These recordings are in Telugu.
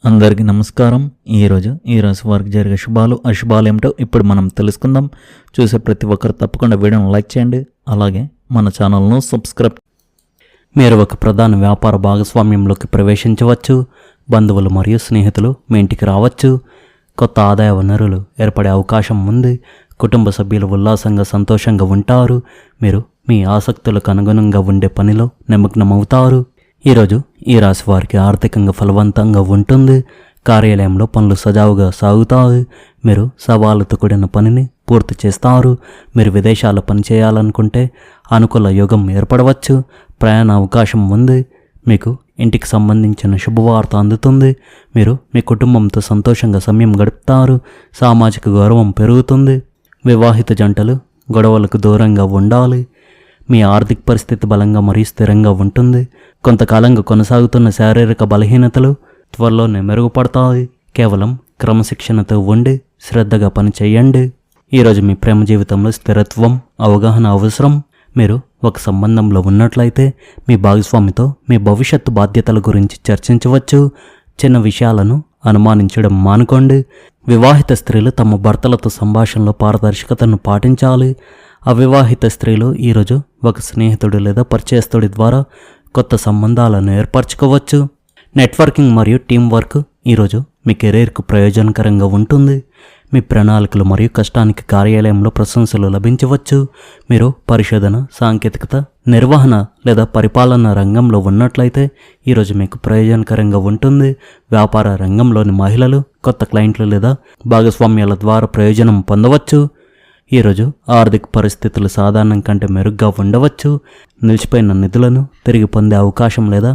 అందరికీ నమస్కారం. ఈ రాశి వారికి జరిగే శుభాలు అశుభాలు ఏమిటో ఇప్పుడు మనం తెలుసుకుందాం. చూసే ప్రతి ఒక్కరు తప్పకుండా వీడియోను లైక్ చేయండి, అలాగే మన ఛానల్ను సబ్స్క్రైబ్. మీరు ఒక ప్రధాన వ్యాపార భాగస్వామ్యంలోకి ప్రవేశించవచ్చు. బంధువులు మరియు స్నేహితులు మీ ఇంటికి రావచ్చు. కొత్త ఆదాయ వనరులు ఏర్పడే అవకాశం ఉంది. కుటుంబ సభ్యులు ఉల్లాసంగా సంతోషంగా ఉంటారు. మీరు మీ ఆసక్తులకు అనుగుణంగా ఉండే పనిలో నిమగ్నమవుతారు. ఈరోజు ఈ రాశి వారికి ఆర్థికంగా ఫలవంతంగా ఉంటుంది. కార్యాలయంలో పనులు సజావుగా సాగుతాయి. మీరు సవాలుతో కూడిన పనిని పూర్తి చేస్తారు. మీరు విదేశాల్లో పనిచేయాలనుకుంటే అనుకూల యోగం ఏర్పడవచ్చు. ప్రయాణ అవకాశం ఉంది. మీకు ఇంటికి సంబంధించిన శుభవార్త అందుతుంది. మీరు మీ కుటుంబంతో సంతోషంగా సమయం గడుపుతారు. సామాజిక గౌరవం పెరుగుతుంది. వివాహిత జంటలు గొడవలకు దూరంగా ఉండాలి. మీ ఆర్థిక పరిస్థితి బలంగా మరియు స్థిరంగా ఉంటుంది. కొంతకాలంగా కొనసాగుతున్న శారీరక బలహీనతలు త్వరలోనే మెరుగుపడతాయి. కేవలం క్రమశిక్షణతో ఉండి శ్రద్ధగా పని చేయండి. ఈరోజు మీ ప్రేమ జీవితంలో స్థిరత్వం, అవగాహన అవసరం. మీరు ఒక సంబంధంలో ఉన్నట్లయితే మీ భాగస్వామితో మీ భవిష్యత్తు బాధ్యతల గురించి చర్చించవచ్చు. చిన్న విషయాలను అనుమానించడం మానుకోండి. వివాహిత స్త్రీలు తమ భర్తలతో సంభాషణలో పారదర్శకతను పాటించాలి. అవివాహిత స్త్రీలు ఈరోజు ఒక స్నేహితుడు లేదా పరిచయస్తుడి ద్వారా కొత్త సంబంధాలను ఏర్పరచుకోవచ్చు. నెట్వర్కింగ్ మరియు టీం వర్క్ ఈరోజు మీ కెరీర్కు ప్రయోజనకరంగా ఉంటుంది. మీ ప్రణాళికలు మరియు కష్టానికి కార్యాలయంలో ప్రశంసలు లభించవచ్చు. మీరు పరిశోధన, సాంకేతికత, నిర్వహణ లేదా పరిపాలన రంగంలో ఉన్నట్లయితే ఈరోజు మీకు ప్రయోజనకరంగా ఉంటుంది. వ్యాపార రంగంలోని మహిళలు కొత్త క్లయింట్లు లేదా భాగస్వామ్యాల ద్వారా ప్రయోజనం పొందవచ్చు. ఈరోజు ఆర్థిక పరిస్థితులు సాధారణం కంటే మెరుగ్గా ఉండవచ్చు. నిలిచిపోయిన నిధులను తిరిగి పొందే అవకాశం లేదా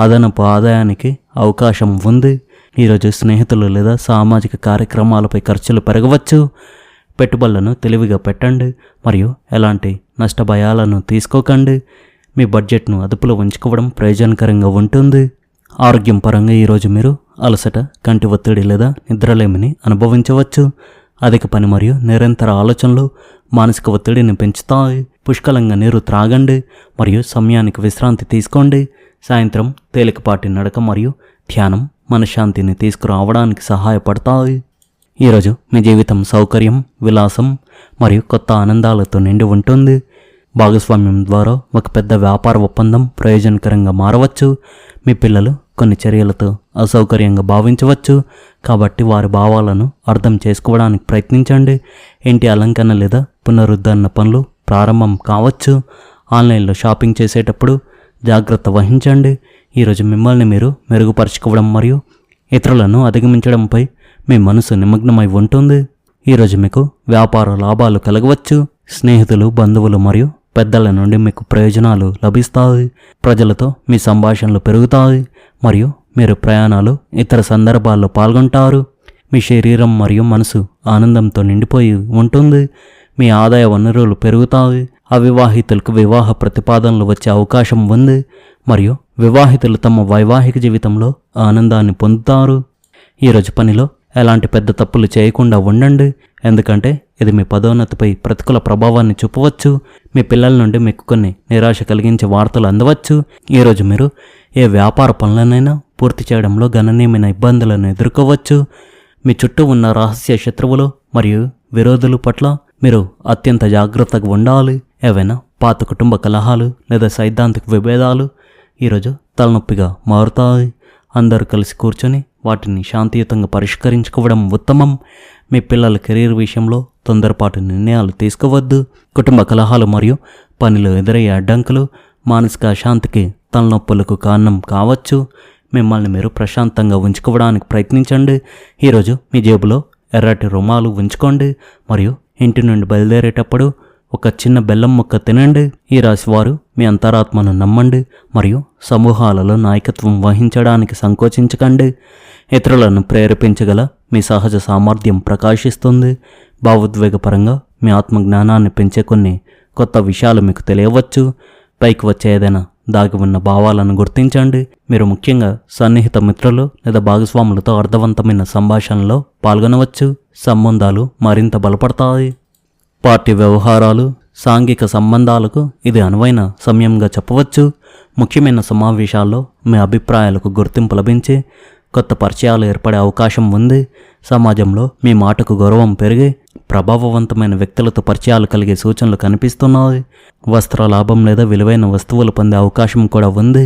అదనపు ఆదాయానికి అవకాశం ఉంది. ఈరోజు స్నేహితులు లేదా సామాజిక కార్యక్రమాలపై ఖర్చులు పెరగవచ్చు. పెట్టుబడులను తెలివిగా పెట్టండి మరియు ఎలాంటి నష్టభయాలను తీసుకోకండి. మీ బడ్జెట్ను అదుపులో ఉంచుకోవడం ప్రయోజనకరంగా ఉంటుంది. ఆరోగ్యం పరంగా ఈరోజు మీరు అలసట, కంటి ఒత్తిడి లేదా నిద్రలేమిని అనుభవించవచ్చు. అధిక పని మరియు నిరంతర ఆలోచనలు మానసిక ఒత్తిడిని పెంచుతాయి. పుష్కలంగా నీరు త్రాగండి మరియు సమయానికి విశ్రాంతి తీసుకోండి. సాయంత్రం తేలికపాటి నడక మరియు ధ్యానం మనశ్శాంతిని తీసుకురావడానికి సహాయపడతాయి. ఈరోజు మీ జీవితం సౌకర్యం, విలాసం మరియు కొత్త ఆనందాలతో నిండి ఉంటుంది. భాగస్వామ్యం ద్వారా ఒక పెద్ద వ్యాపార ఒప్పందం ప్రయోజనకరంగా మారవచ్చు. మీ పిల్లలు కొన్ని చర్యలతో అసౌకర్యంగా భావించవచ్చు, కాబట్టి వారి భావాలను అర్థం చేసుకోవడానికి ప్రయత్నించండి. ఇంటి అలంకరణ లేదా పునరుద్ధరణ పనులు ప్రారంభం కావచ్చు. ఆన్లైన్లో షాపింగ్ చేసేటప్పుడు జాగ్రత్త వహించండి. ఈరోజు మిమ్మల్ని మీరు మెరుగుపరచుకోవడం మరియు ఇతరులను అధిగమించడంపై మీ మనసు నిమగ్నమై ఉంటుంది. ఈరోజు మీకు వ్యాపార లాభాలు కలగవచ్చు. స్నేహితులు, బంధువులు మరియు పెద్దల నుండి మీకు ప్రయోజనాలు లభిస్తాయి. ప్రజలతో మీ సంభాషణలు పెరుగుతాయి మరియు మీరు ప్రయాణాలు, ఇతర సందర్భాల్లో పాల్గొంటారు. మీ శరీరం మరియు మనసు ఆనందంతో నిండిపోయి ఉంటుంది. మీ ఆదాయ వనరులు పెరుగుతాయి. అవివాహితులకు వివాహ ప్రతిపాదనలు వచ్చే అవకాశం ఉంది మరియు వివాహితులు తమ వైవాహిక జీవితంలో ఆనందాన్ని పొందుతారు. ఈరోజు పనిలో ఎలాంటి పెద్ద తప్పులు చేయకుండా ఉండండి, ఎందుకంటే ఇది మీ పదోన్నతిపై ప్రతికూల ప్రభావాన్ని చూపవచ్చు. మీ పిల్లల నుండి మీకు కొన్ని నిరాశ కలిగించే వార్తలు అందవచ్చు. ఈరోజు మీరు ఏ వ్యాపార పనులనైనా పూర్తి చేయడంలో గణనీయమైన ఇబ్బందులను ఎదుర్కోవచ్చు. మీ చుట్టూ ఉన్న రహస్య శత్రువులు మరియు విరోధుల పట్ల మీరు అత్యంత జాగ్రత్తగా ఉండాలి. ఏవైనా పాత కుటుంబ కలహాలు లేదా సైద్ధాంతిక విభేదాలు ఈరోజు తలనొప్పిగా మారుతాయి. అందరూ కలిసి కూర్చొని వాటిని శాంతియుతంగా పరిష్కరించుకోవడం ఉత్తమం. మీ పిల్లల కెరీర్ విషయంలో తొందరపాటు నిర్ణయాలు తీసుకోవద్దు. కుటుంబ కలహాలు మరియు పనిలో ఎదురయ్యే అడ్డంకులు మానసిక అశాంతికి, తలనొప్పులకు కారణం కావచ్చు. మిమ్మల్ని మీరు ప్రశాంతంగా ఉంచుకోవడానికి ప్రయత్నించండి. ఈరోజు మీ జేబులో ఎర్రటి రుమాలు ఉంచుకోండి మరియు ఇంటి నుండి బయలుదేరేటప్పుడు ఒక చిన్న బెల్లం ముక్క తినండి. ఈ రాశి వారు మీ అంతరాత్మను నమ్మండి మరియు సమూహాలలో నాయకత్వం వహించడానికి సంకోచించకండి. ఇతరులను ప్రేరేపించగల మీ సహజ సామర్థ్యం ప్రకాశిస్తుంది. భావోద్వేగపరంగా మీ ఆత్మజ్ఞానాన్ని పెంచే కొన్ని కొత్త విషయాలు మీకు తెలియవచ్చు. పైకి వచ్చే ఏదైనా దాగి ఉన్న భావాలను గుర్తించండి. మీరు ముఖ్యంగా సన్నిహిత మిత్రులు లేదా భాగస్వాములతో అర్థవంతమైన సంభాషణలో పాల్గొనవచ్చు. సంబంధాలు మరింత బలపడతాయి. పార్టీ వ్యవహారాలు, సాంఘిక సంబంధాలకు ఇది అనువైన సమయంగా చెప్పవచ్చు. ముఖ్యమైన సమావేశాల్లో మీ అభిప్రాయాలకు గుర్తింపు లభించి కొత్త పరిచయాలు ఏర్పడే అవకాశం ఉంది. సమాజంలో మీ మాటకు గౌరవం పెరిగి ప్రభావవంతమైన వ్యక్తులతో పరిచయాలు కలిగే సూచనలు కనిపిస్తున్నాయి. వస్త్ర లాభం లేదా విలువైన వస్తువులు పొందే అవకాశం కూడా ఉంది.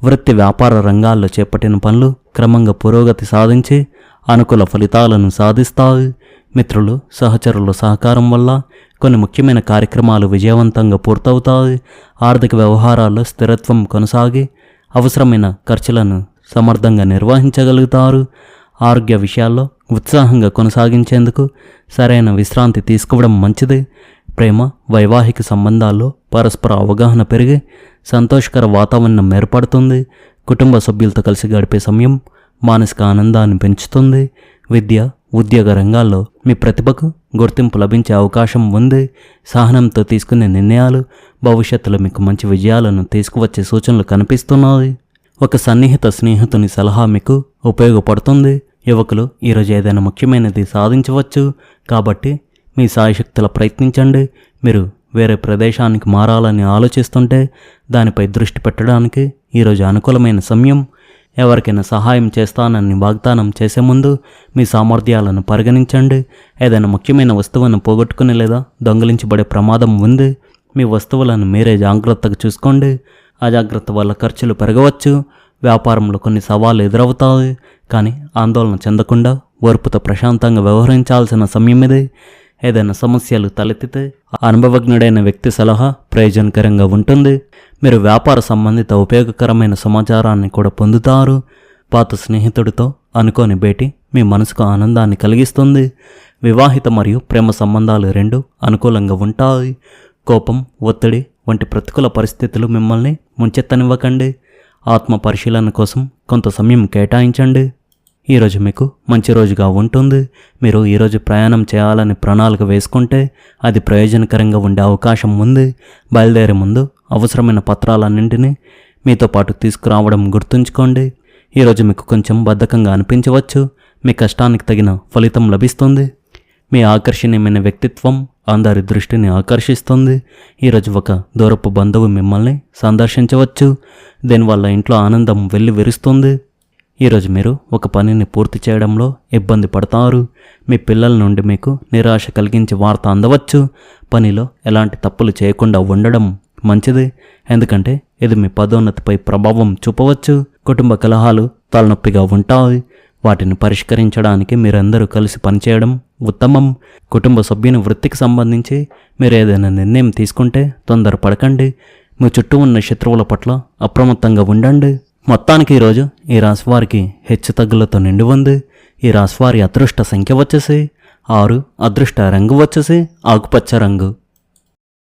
వృత్తి వ్యాపార రంగాల్లో చేపట్టిన పనులు క్రమంగా పురోగతి సాధించి అనుకూల ఫలితాలను సాధిస్తాయి. మిత్రులు, సహచరుల సహకారం వల్ల కొన్ని ముఖ్యమైన కార్యక్రమాలు విజయవంతంగా పూర్తవుతాయి. ఆర్థిక వ్యవహారాల్లో స్థిరత్వం కొనసాగి అవసరమైన ఖర్చులను సమర్థంగా నిర్వహించగలుగుతారు. ఆరోగ్య విషయాల్లో ఉత్సాహంగా కొనసాగించేందుకు సరైన విశ్రాంతి తీసుకోవడం మంచిది. ప్రేమ, వైవాహిక సంబంధాల్లో పరస్పర అవగాహన పెరిగి సంతోషకర వాతావరణం ఏర్పడుతుంది. కుటుంబ సభ్యులతో కలిసి గడిపే సమయం మానసిక ఆనందాన్ని పెంచుతుంది. విద్య, ఉద్యోగ రంగాల్లో మీ ప్రతిభకు గుర్తింపు లభించే అవకాశం ఉంది. సహనంతో తీసుకునే నిర్ణయాలు భవిష్యత్తులో మీకు మంచి విజయాలను తీసుకువచ్చే సూచనలు కనిపిస్తున్నాయి. ఒక సన్నిహిత స్నేహితుని సలహా మీకు ఉపయోగపడుతుంది. యువకులు ఈరోజు ఏదైనా ముఖ్యమైనది సాధించవచ్చు కాబట్టి మీ సాయశక్తుల ప్రయత్నించండి. మీరు వేరే ప్రదేశానికి మారాలని ఆలోచిస్తుంటే దానిపై దృష్టి పెట్టడానికి ఈరోజు అనుకూలమైన సమయం. ఎవరికైనా సహాయం చేస్తానని వాగ్దానం చేసే ముందు మీ సామర్థ్యాలను పరిగణించండి. ఏదైనా ముఖ్యమైన వస్తువును పోగొట్టుకుని లేదా దొంగిలించబడే ప్రమాదం ఉంది. మీ వస్తువులను మీరే జాగ్రత్తగా చూసుకోండి. అజాగ్రత్త వల్ల ఖర్చులు పెరగవచ్చు. వ్యాపారంలో కొన్ని సవాళ్లు ఎదురవుతాయి, కానీ ఆందోళన చెందకుండా ఓర్పుతో ప్రశాంతంగా వ్యవహరించాల్సిన సమయం ఇది. ఏదైనా సమస్యలు తలెత్తితే అనుభవజ్ఞుడైన వ్యక్తి సలహా ప్రయోజనకరంగా ఉంటుంది. మీరు వ్యాపార సంబంధిత ఉపయోగకరమైన సమాచారాన్ని కూడా పొందుతారు. పాత స్నేహితుడితో అనుకోని భేటీ మీ మనసుకు ఆనందాన్ని కలిగిస్తుంది. వివాహిత మరియు ప్రేమ సంబంధాలు రెండూ అనుకూలంగా ఉంటాయి. కోపం, ఒత్తిడి వంటి ప్రతికూల పరిస్థితులు మిమ్మల్ని ముంచెత్తనివ్వకండి. ఆత్మ పరిశీలన కోసం కొంత సమయం కేటాయించండి. ఈరోజు మీకు మంచి రోజుగా ఉంటుంది. మీరు ఈరోజు ప్రయాణం చేయాలని ప్రణాళిక వేసుకుంటే అది ప్రయోజనకరంగా ఉండే అవకాశం ఉంది. బయలుదేరే ముందు అవసరమైన పత్రాలన్నింటినీ మీతో పాటు తీసుకురావడం గుర్తుంచుకోండి. ఈరోజు మీకు కొంచెం బద్ధకంగా అనిపించవచ్చు. మీ కష్టానికి తగిన ఫలితం లభిస్తుంది. మీ ఆకర్షణీయమైన వ్యక్తిత్వం అందరి దృష్టిని ఆకర్షిస్తుంది. ఈరోజు ఒక దూరపు బంధువు మిమ్మల్ని సందర్శించవచ్చు. దీనివల్ల ఇంట్లో ఆనందం వెల్లి విరుస్తుంది. ఈరోజు మీరు ఒక పనిని పూర్తి చేయడంలో ఇబ్బంది పడతారు. మీ పిల్లల నుండి మీకు నిరాశ కలిగించే వార్త అందవచ్చు. పనిలో ఎలాంటి తప్పులు చేయకుండా ఉండడం మంచిది, ఎందుకంటే ఇది మీ పదోన్నతిపై ప్రభావం చూపవచ్చు. కుటుంబ కలహాలు తలనొప్పిగా ఉంటాయి. వాటిని పరిష్కరించడానికి మీరందరూ కలిసి పనిచేయడం ఉత్తమం. కుటుంబ సభ్యుని వృత్తికి సంబంధించి మీరు ఏదైనా నిర్ణయం తీసుకుంటే తొందరపడకండి. మీ చుట్టూ ఉన్న శత్రువుల పట్ల అప్రమత్తంగా ఉండండి. మొత్తానికి ఈరోజు ఈ రాశివారికి హెచ్చు తగ్గులతో నిండి ఉంది. ఈ రాశివారి అదృష్ట సంఖ్య వచ్చేసి 6, అదృష్ట రంగు వచ్చేసి ఆకుపచ్చ రంగు.